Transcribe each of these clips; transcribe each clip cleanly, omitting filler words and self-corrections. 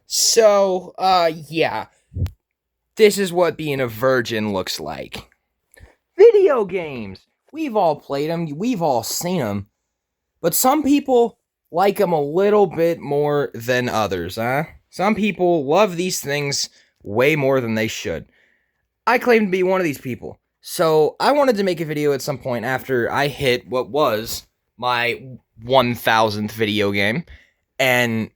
Yeah. This is what being a virgin looks like. Video games. We've all played them. We've all seen them. But some people like them a little bit more than others, huh? Some people love these things way more than they should. I claim to be one of these people. So I wanted to make a video at some point after I hit what was my 1000th video game and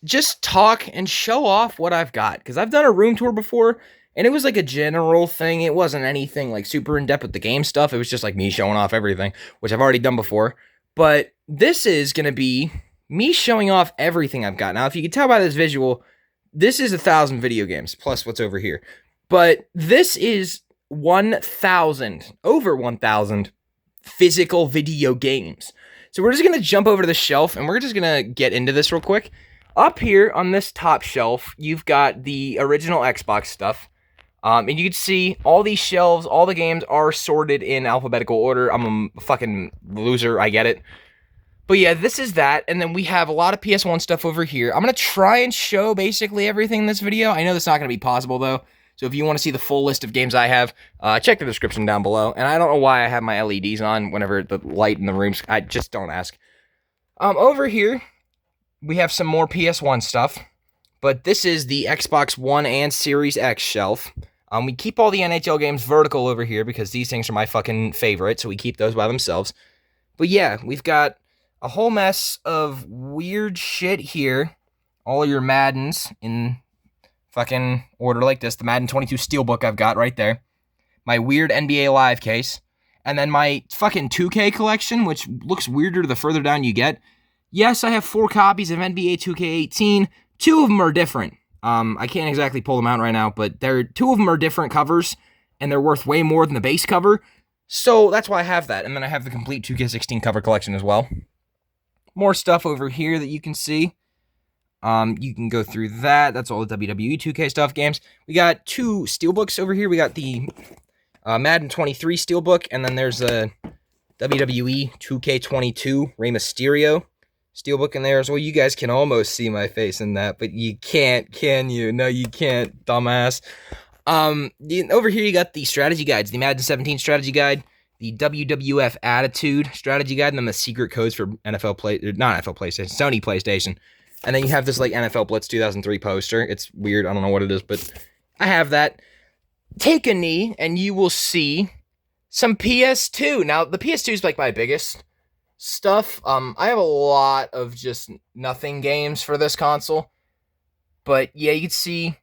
just talk and show off what I've got. Because I've done a room tour before, and it was like a general thing. It wasn't anything like super in-depth with the game stuff. It was just like me showing off everything, which I've already done before. But this is going to be me showing off everything I've got. Now, if you can tell by this visual, this is 1,000 video games, plus what's over here. But this is 1,000, over 1,000 physical video games. So we're just going to jump over to the shelf, and we're just going to get into this real quick. Up here on this top shelf, you've got the original Xbox stuff. And you can see all these shelves, all the games are sorted in alphabetical order. I'm a fucking loser, I get it. But yeah, this is that, and then we have a lot of PS1 stuff over here. I'm going to try and show basically everything in this video. I know that's not going to be possible, though. So if you want to see the full list of games I have, check the description down below. And I don't know why I have my LEDs on whenever the light in the room's... I just don't ask. Over here, we have some more PS1 stuff. But this is the Xbox One and Series X shelf. We keep all the NHL games vertical over here because these things are my fucking favorite, so we keep those by themselves. But yeah, we've got a whole mess of weird shit here. All your Maddens in fucking order like this. The Madden 22 Steelbook I've got right there. My weird NBA Live case. And then my fucking 2K collection, which looks weirder the further down you get. Yes, I have 4 copies of NBA 2K18. 2 of them are different. I can't exactly pull them out right now, but 2 of them are different covers, and they're worth way more than the base cover. So that's why I have that. And then I have the complete 2K16 cover collection as well. More stuff over here that you can see. You can go through that. That's all the WWE 2K stuff games. We got 2 steelbooks over here. We got the Madden 23 steelbook, and then there's a WWE 2K22 Rey Mysterio steelbook in there as well. You guys can almost see my face in that, but you can't, can you? No, you can't, dumbass. Over here you got the strategy guides, the Madden 17 strategy guide, the WWF Attitude strategy guide, and then the secret codes for not NFL PlayStation, Sony PlayStation. And then you have this like NFL Blitz 2003 poster. It's weird, I don't know what it is, but I have that. Take a knee and you will see some PS2. Now, the PS2 is like my biggest stuff. I have a lot of just nothing games for this console. But yeah, you can see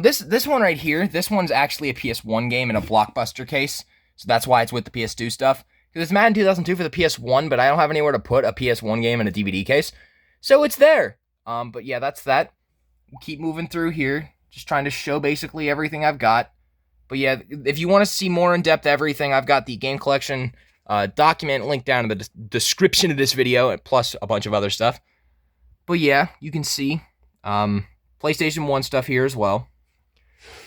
this one right here. This one's actually a PS1 game in a Blockbuster case. So that's why it's with the PS2 stuff. Because it's Madden 2002 for the PS1, but I don't have anywhere to put a PS1 game in a DVD case. So it's there. But yeah, that's that. We'll keep moving through here. Just trying to show basically everything I've got. But yeah, if you want to see more in-depth everything, I've got the game collection document linked down in the description of this video, plus a bunch of other stuff. But yeah, you can see PlayStation 1 stuff here as well.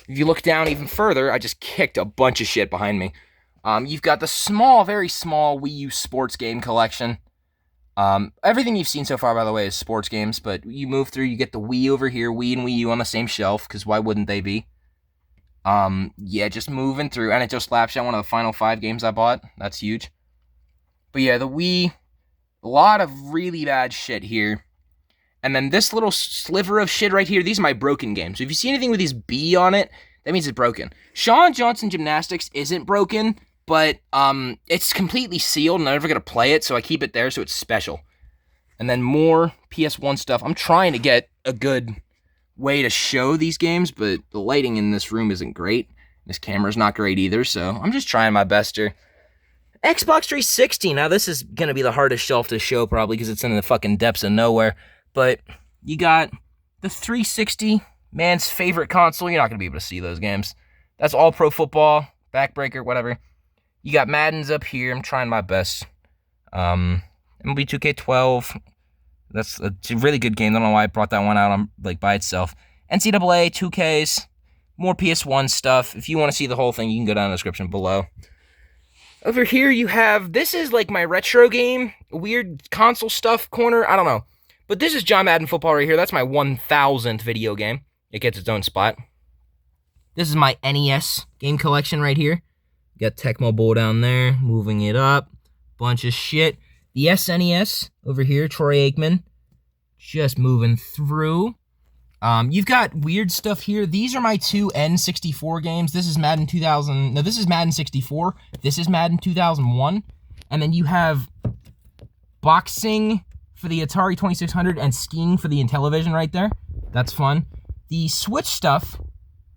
If you look down even further, I just kicked a bunch of shit behind me. You've got the small, very small Wii U sports game collection. Everything you've seen so far, by the way, is sports games, but you move through, you get the Wii over here, Wii and Wii U on the same shelf, because why wouldn't they be? Yeah, just moving through. NHL Slapshot, one of the final 5 games I bought. That's huge. But yeah, the Wii, a lot of really bad shit here. And then this little sliver of shit right here, these are my broken games. So if you see anything with these B on it, that means it's broken. Shawn Johnson Gymnastics isn't broken, but it's completely sealed, and I'm never going to play it, so I keep it there, so it's special. And then more PS1 stuff. I'm trying to get a good way to show these games, but the lighting in this room isn't great. This camera's not great either, so I'm just trying my best here. Xbox 360. Now, this is going to be the hardest shelf to show, probably, because it's in the fucking depths of nowhere. But you got the 360, man's favorite console. You're not going to be able to see those games. That's all Pro Football, Backbreaker, whatever. You got Madden's up here. I'm trying my best. MLB 2K12. That's a really good game. I don't know why I brought that one out on by itself. NCAA, 2Ks, more PS1 stuff. If you want to see the whole thing, you can go down in the description below. Over here you have, this is like my retro game, weird console stuff corner. I don't know. But this is John Madden Football right here. That's my 1000th video game. It gets its own spot. This is my NES game collection right here. Got Tecmo Bowl down there, moving it up. Bunch of shit. The SNES over here, Troy Aikman. Just moving through. You've got weird stuff here. These are my two N64 games. This is Madden 2000. No, this is Madden 64. This is Madden 2001. And then you have boxing for the Atari 2600 and skiing for the Intellivision right there. That's fun. The Switch stuff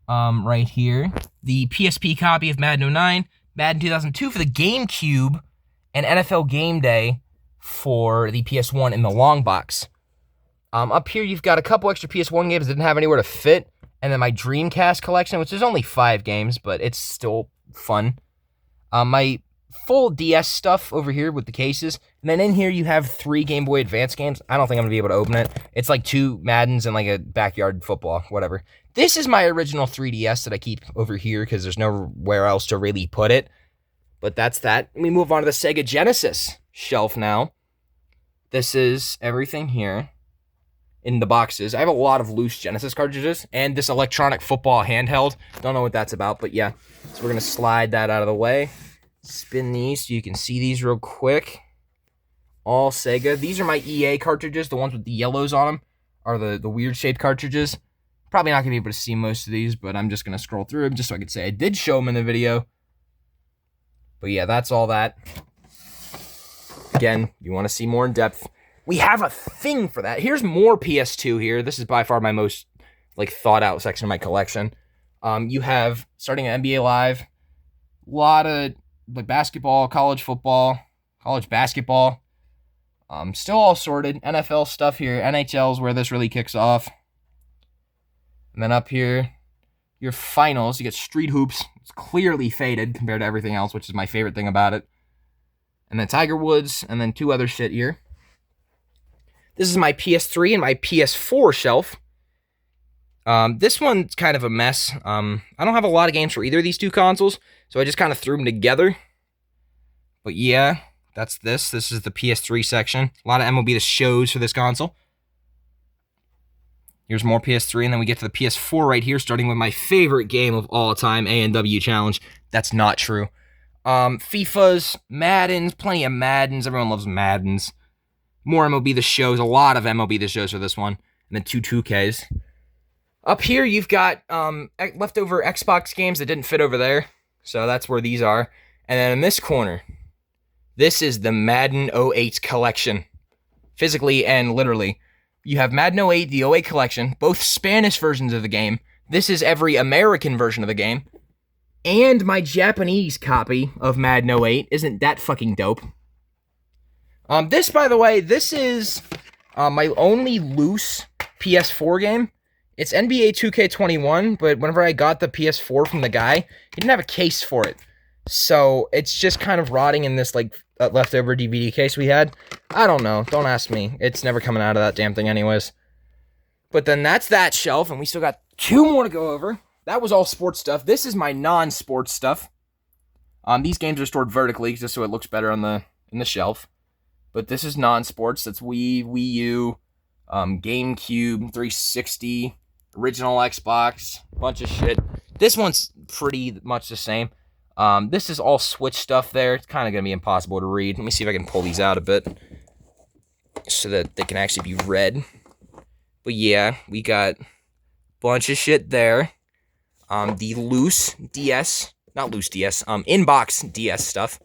right here. The PSP copy of Madden 09, Madden 2002 for the GameCube, and NFL Game Day for the PS1 in the long box. Up here, you've got a couple extra PS1 games that didn't have anywhere to fit, and then my Dreamcast collection, which is only 5 games, but it's still fun. My full DS stuff over here with the cases, and then in here you have 3 Game Boy Advance games. I don't think I'm going to be able to open it. It's like 2 Maddens and like a backyard football, whatever. This is my original 3DS that I keep over here because there's nowhere else to really put it. But that's that. We move on to the Sega Genesis shelf now. This is everything here in the boxes. I have a lot of loose Genesis cartridges and this electronic football handheld. Don't know what that's about, but yeah. So we're going to slide that out of the way. Spin these so you can see these real quick. All Sega. These are my EA cartridges. The ones with the yellows on them are the weird shaped cartridges. Probably not going to be able to see most of these, but I'm just going to scroll through them just so I could say I did show them in the video. But yeah, that's all that. Again, you want to see more in depth. We have a thing for that. Here's more PS2 here. This is by far my most thought out section of my collection. You have, starting at NBA Live, a lot of basketball, college football, college basketball. Still all sorted. NFL stuff here. NHL is where this really kicks off. And then up here, your finals. You get Street Hoops. It's clearly faded compared to everything else, which is my favorite thing about it. And then Tiger Woods, and then 2 other shit here. This is my PS3 and my PS4 shelf. This one's kind of a mess. I don't have a lot of games for either of these 2 consoles, so I just kind of threw them together. But yeah, that's this. This is the PS3 section. A lot of MLB The Shows for this console. Here's more PS3, and then we get to the PS4 right here, starting with my favorite game of all time, A&W Challenge. That's not true. FIFAs, Maddens, plenty of Maddens. Everyone loves Maddens. More MLB The Shows, a lot of MLB The Shows for this one. And then 2 2Ks. Up here, you've got leftover Xbox games that didn't fit over there. So that's where these are. And then in this corner, this is the Madden 08 collection. Physically and literally. You have Madden 08, the 08 collection, both Spanish versions of the game. This is every American version of the game. And my Japanese copy of Madden 08. Isn't that fucking dope? This, by the way, this is my only loose PS4 game. It's NBA 2K21, but whenever I got the PS4 from the guy, he didn't have a case for it. So it's just kind of rotting in this leftover DVD case we had. I don't know. Don't ask me. It's never coming out of that damn thing anyways. But then that's that shelf, and we still got 2 more to go over. That was all sports stuff. This is my non-sports stuff. These games are stored vertically just so it looks better in the shelf. But this is non-sports. That's Wii, Wii U, GameCube, 360, original Xbox, bunch of shit. This one's pretty much the same. This is all Switch stuff there. It's kind of going to be impossible to read. Let me see if I can pull these out a bit so that they can actually be read. But yeah, we got a bunch of shit there. The loose DS, not loose DS, inbox DS stuff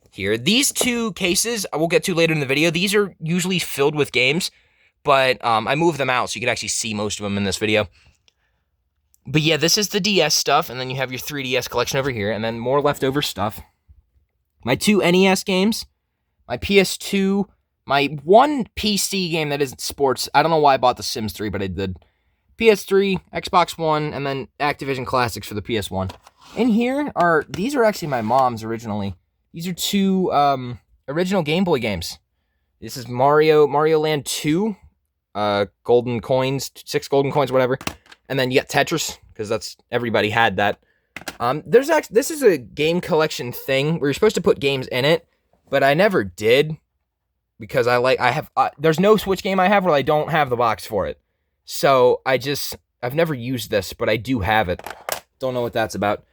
here. These 2 cases I will get to later in the video. These are usually filled with games, but I moved them out so you can actually see most of them in this video. But yeah, this is the DS stuff, and then you have your 3DS collection over here, and then more leftover stuff. My 2 NES games, my PS2, my 1 PC game that isn't sports. I don't know why I bought The Sims 3, but I did. PS3, Xbox One, and then Activision Classics for the PS1. In here these are actually my mom's originally. These are 2 original Game Boy games. This is Mario Land 2, golden coins, 6 golden coins, whatever. And then you got Tetris, because everybody had that. This is a game collection thing where you're supposed to put games in it, but I never did. because there's no Switch game I have where I don't have the box for it. So I've never used this, but I do have it. Don't know what that's about.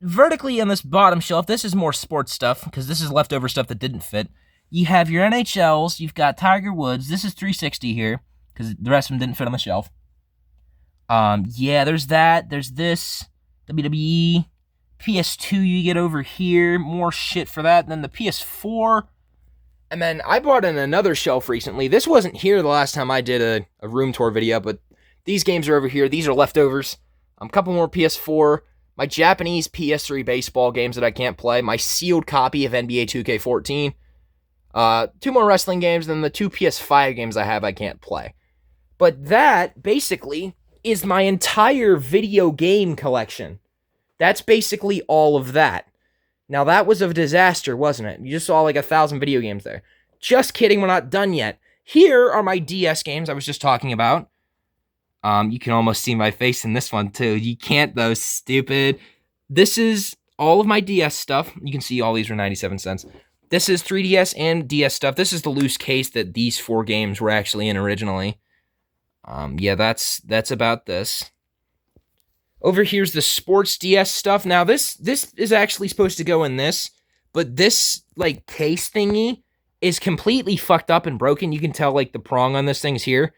Vertically on this bottom shelf, this is more sports stuff, because this is leftover stuff that didn't fit. You have your NHLs, you've got Tiger Woods, this is 360 here, because the rest of them didn't fit on the shelf. Yeah, there's that, there's this, WWE, PS2 you get over here, more shit for that, and then the PS4, and then I bought in another shelf recently. This wasn't here the last time I did a room tour video, but these games are over here, these are leftovers. A couple more PS4, my Japanese PS3 baseball games that I can't play, my sealed copy of NBA 2K14, 2 more wrestling games, then the 2 PS5 games I have I can't play. But that, basically, is my entire video game collection. That's basically all of that. Now, that was a disaster, wasn't it? You just saw like 1,000 video games there. Just kidding, we're not done yet. Here are my DS games I was just talking about. You can almost see my face in this one, too. You can't, though, stupid. This is all of my DS stuff. You can see all these were 97 cents. This is 3DS and DS stuff. This is the loose case that these 4 games were actually in originally. Yeah, that's about this. Over here's the sports DS stuff. Now, this is actually supposed to go in this, but this, like, case thingy is completely fucked up and broken. You can tell, like, the prong on this thing's here.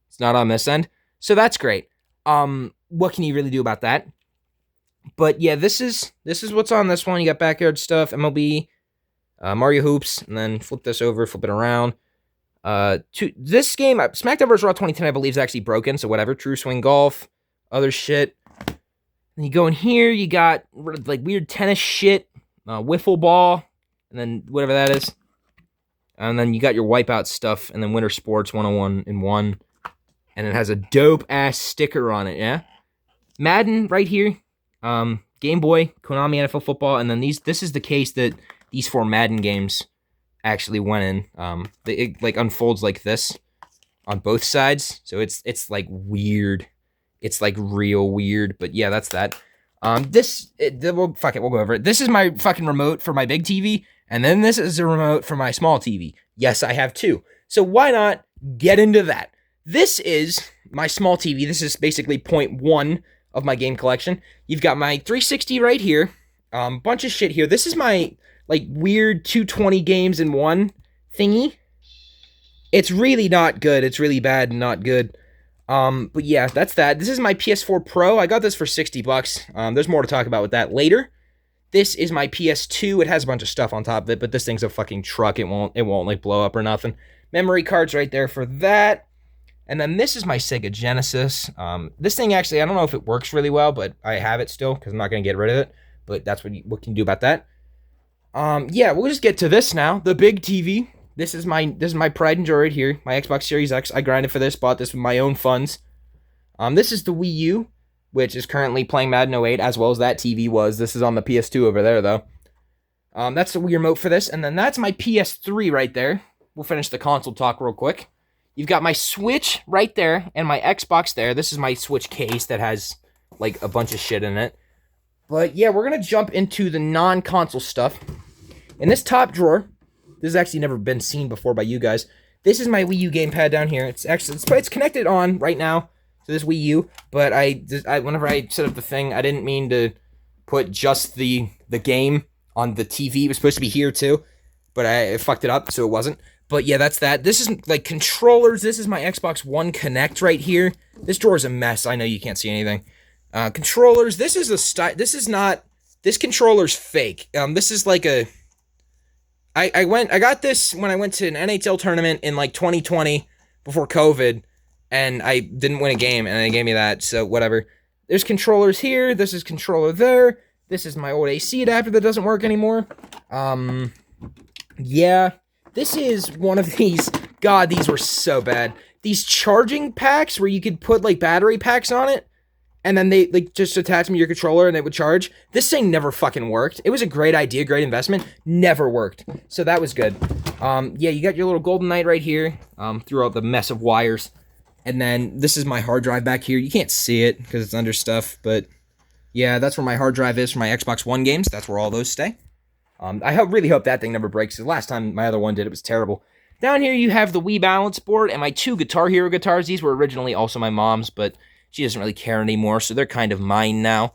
It's not on this end. So that's great. What can you really do about that? But yeah, this is what's on this one. You got backyard stuff, MLB, Mario Hoops, and then flip this over, flip it around. This game, SmackDown vs. Raw 2010, I believe, is actually broken, so whatever. True Swing Golf, other shit. And you go in here, you got, like, weird tennis shit, wiffle ball, and then whatever that is. And then you got your Wipeout stuff, and then Winter Sports 101 in 1. And it has a dope-ass sticker on it, yeah? Madden, right here. Game Boy, Konami NFL Football, and then this is the case that these 4 Madden games actually went in. It like unfolds like this on both sides, so it's like weird. It's like real weird, but yeah, that's that. We'll go over it. This is my fucking remote for my big TV, and then this is a remote for my small TV. Yes, I have 2. So why not get into that? This is my small TV. This is basically point 1 of my game collection. You've got my 360 right here. Bunch of shit here. This is my, like, weird 220 games in 1 thingy. It's really not good. It's really bad and not good. But yeah, that's that. This is my PS4 Pro. I got this for $60. There's more to talk about with that later. This is my PS2. It has a bunch of stuff on top of it, but this thing's a fucking truck. It won't like blow up or nothing. Memory cards right there for that. And then this is my Sega Genesis. This thing actually, I don't know if it works really well, but I have it still because I'm not going to get rid of it. But that's what can you do about that. Yeah, we'll just get to this now. The big TV. This is my pride and joy right here. My Xbox Series X. I grinded for this, bought this with my own funds. This is the Wii U, which is currently playing Madden 08, as well as that TV was. This is on the PS2 over there, though. That's the Wii remote for this. And then that's my PS3 right there. We'll finish the console talk real quick. You've got my Switch right there and my Xbox there. This is my Switch case that has, like, a bunch of shit in it. But, yeah, we're going to jump into the non-console stuff. In this top drawer, this has actually never been seen before by you guys. This is my Wii U gamepad down here. It's connected on right now to this Wii U, but whenever I set up the thing, I didn't mean to put just the game on the TV. It was supposed to be here, too, but I fucked it up, so it wasn't. But yeah, that's that. This is like controllers. This is my Xbox One Connect right here. This drawer is a mess. I know you can't see anything. Controllers. This is this controller's fake. This is like I got this when I went to an NHL tournament in like 2020 before COVID, and I didn't win a game, and they gave me that, so whatever. There's controllers here. This is controller there. This is my old AC adapter that doesn't work anymore. Yeah. This is one of these, God, these were so bad. These charging packs where you could put, like, battery packs on it, and then they, like, just attach them to your controller and it would charge. This thing never fucking worked. It was a great idea, great investment. Never worked. So that was good. Yeah, you got your little Golden Knight right here, through all the mess of wires. And then this is my hard drive back here. You can't see it because it's under stuff, but yeah, that's where my hard drive is for my Xbox One games. That's where all those stay. I really hope that thing never breaks. The last time my other one did, it was terrible. Down here you have the Wii balance board and my 2 Guitar Hero guitars. These were originally also my mom's, but she doesn't really care anymore, so they're kind of mine now.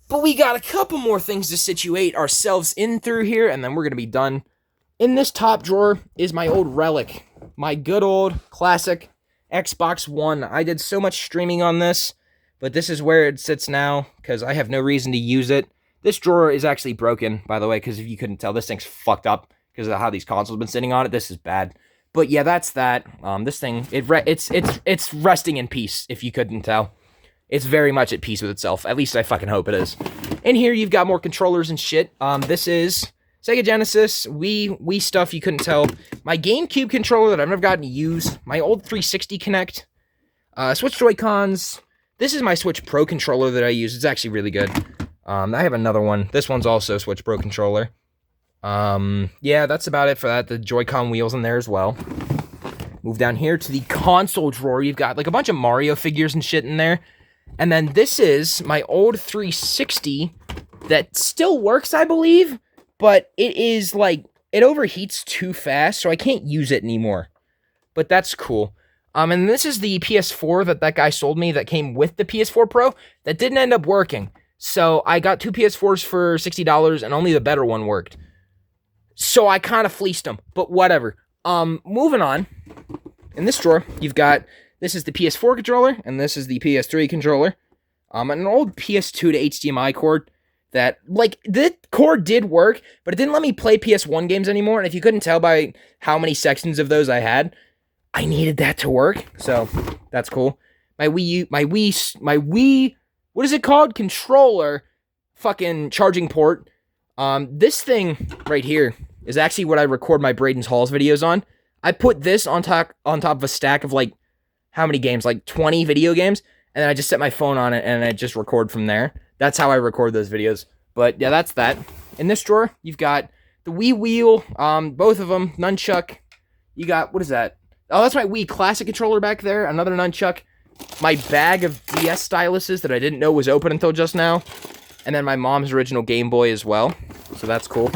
But we got a couple more things to situate ourselves in through here, and then we're going to be done. In this top drawer is my old relic, my good old classic Xbox One. I did so much streaming on this, but this is where it sits now, because I have no reason to use it. This drawer is actually broken, by the way, because if you couldn't tell, this thing's fucked up because of how these consoles have been sitting on it. This is bad. But yeah, that's that. This thing, it's resting in peace, if you couldn't tell. It's very much at peace with itself. At least I fucking hope it is. In here, you've got more controllers and shit. This is Sega Genesis, Wii stuff you couldn't tell. My GameCube controller that I've never gotten to use. My old 360 Connect. Switch Joy-Cons. This is my Switch Pro controller that I use. It's actually really good. I have another one. This one's also Switch Pro controller. Yeah, that's about it for that. The Joy-Con wheels in there as well. Move down here to the console drawer. You've got like a bunch of Mario figures and shit in there. And then this is my old 360 that still works, I believe, but it is like, it overheats too fast, so I can't use it anymore. But that's cool. And this is the PS4 that guy sold me that came with the PS4 Pro that didn't end up working. So I got 2 PS4s for $60 and only the better one worked. So I kind of fleeced them, but whatever. Moving on. In this drawer, you've got, this is the PS4 controller, and this is the PS3 controller. An old PS2 to HDMI cord that, like, the cord did work, but it didn't let me play PS1 games anymore, and if you couldn't tell by how many sections of those I had, I needed that to work, so that's cool. My Wii, what is it called? Controller, fucking charging port. This thing right here is actually what I record my Brayden's Halls videos on. I put this on top of a stack of, like, how many games? Like 20 video games, and then I just set my phone on it, and I just record from there. That's how I record those videos. But, yeah, that's that. In this drawer, you've got the Wii wheel, both of them, nunchuck. You got, what is that? Oh, that's my Wii Classic controller back there, another nunchuck. My bag of DS styluses that I didn't know was open until just now. And then my mom's original Game Boy as well. So that's cool.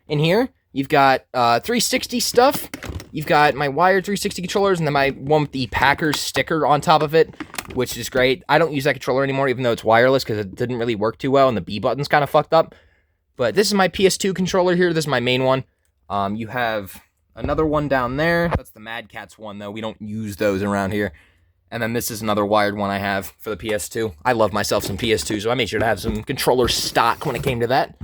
In here, you've got 360 stuff. You've got my wired 360 controllers, and then my one with the Packers sticker on top of it, which is great. I don't use that controller anymore, even though it's wireless, because it didn't really work too well, and the B button's kind of fucked up. But this is my PS2 controller here. This is my main one. You have another one down there. That's the Mad Catz one, though. We don't use those around here. And then this is another wired one I have for the PS2. I love myself some PS2, so I made sure to have some controller stock when it came to that.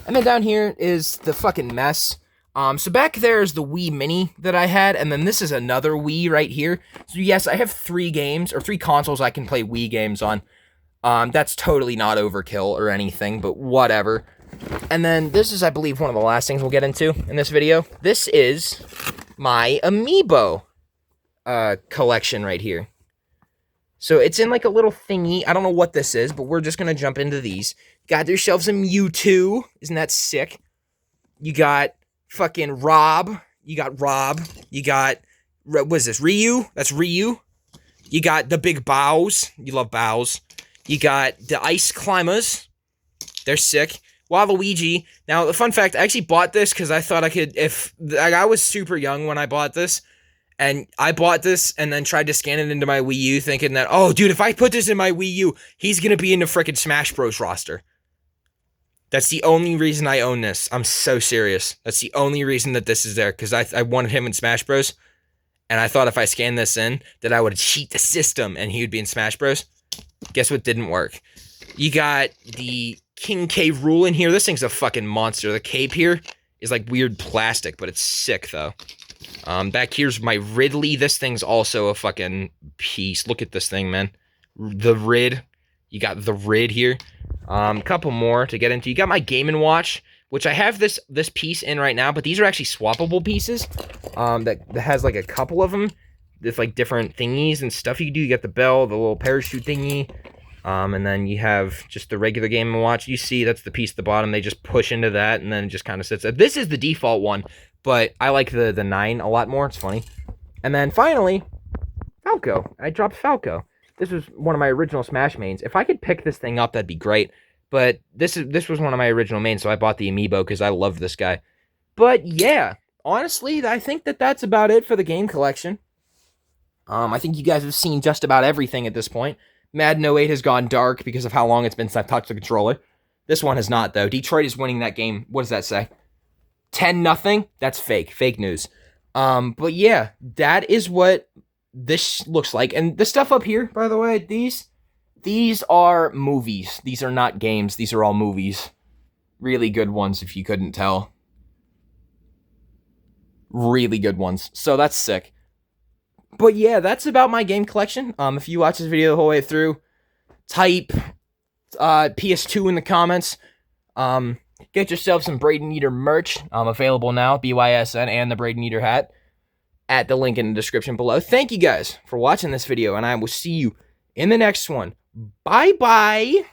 And then down here is the fucking mess. So back there is the Wii Mini that I had, and then this is another Wii right here. So yes, I have 3 games, or 3 consoles I can play Wii games on. That's totally not overkill or anything, but whatever. And then this is, I believe, one of the last things we'll get into in this video. This is my Amiibo collection right here. So it's in like a little thingy. I don't know what this is, but we're just going to jump into these. Got yourself some Mewtwo. Isn't that sick? You got fucking Rob. You got Rob. You got, what is this, Ryu? That's Ryu. You got the big Bows. You love Bows. You got the Ice Climbers. They're sick. Waluigi. Now, the fun fact, I actually bought this because I thought I could, I was super young when I bought this. And I bought this and then tried to scan it into my Wii U thinking that, oh, dude, if I put this in my Wii U, he's going to be in the frickin' Smash Bros. Roster. That's the only reason I own this. I'm so serious. That's the only reason that this is there, because I wanted him in Smash Bros. And I thought if I scanned this in, that I would cheat the system and he would be in Smash Bros. Guess what didn't work? You got the King K. Rool in here. This thing's a fucking monster. The cape here is like weird plastic, but it's sick, though. Back here's my Ridley. This thing's also a fucking piece. Look at this thing, man. The Rid. You got the Rid here. Couple more to get into. You got my Game & Watch, which I have this piece in right now, but these are actually swappable pieces. That has like a couple of them. With like different thingies and stuff you can do. You got the bell, the little parachute thingy. And then you have just the regular Game & Watch. You see, that's the piece at the bottom. They just push into that, and then it just kind of sits there. This is the default one. But I like the 9 a lot more. It's funny. And then finally, Falco. I dropped Falco. This was one of my original Smash mains. If I could pick this thing up, that'd be great. But this was one of my original mains, so I bought the Amiibo because I love this guy. But yeah, honestly, I think that's about it for the game collection. I think you guys have seen just about everything at this point. Madden 08 has gone dark because of how long it's been since I've touched the controller. This one has not, though. Detroit is winning that game. What does that say? 10-0? That's fake. Fake news. But yeah, that is what this looks like. And the stuff up here, by the way, these are movies. These are not games. These are all movies. Really good ones, if you couldn't tell. Really good ones. So that's sick. But yeah, that's about my game collection. If you watch this video the whole way through, type PS2 in the comments. Get yourself some Brayden Yeeter merch. Available now, BYSN and the Brayden Yeeter hat at the link in the description below. Thank you guys for watching this video, and I will see you in the next one. Bye-bye.